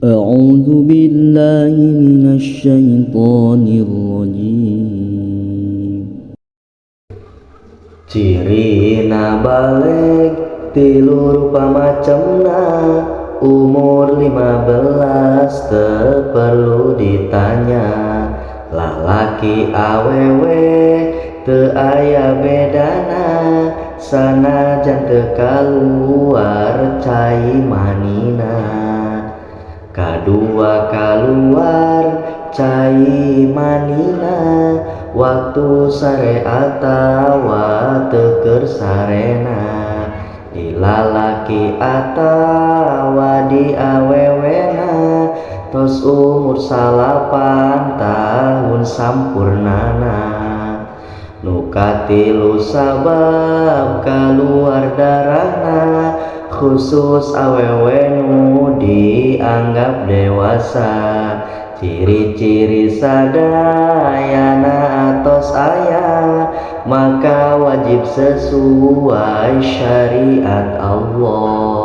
أعوذ بالله من الشيطان الرجيم. Cirina balik tilu rupa macemna, umur 15 teu perlu ditanya. Lalaki awewe teu aya bedana, sanajan teu kaluar cai manina. Kadua kaluar cai manina, waktu sare atawa teu keur sarena. Di lalaki atawa di awewena, tos umur 8 tahun sampurnana. Nu katilu sabab kaluar darahna, khusus awewe nu dianggap dewasa. Ciri-ciri sadayana atos aya, maka wajib sesuai syariat Allah.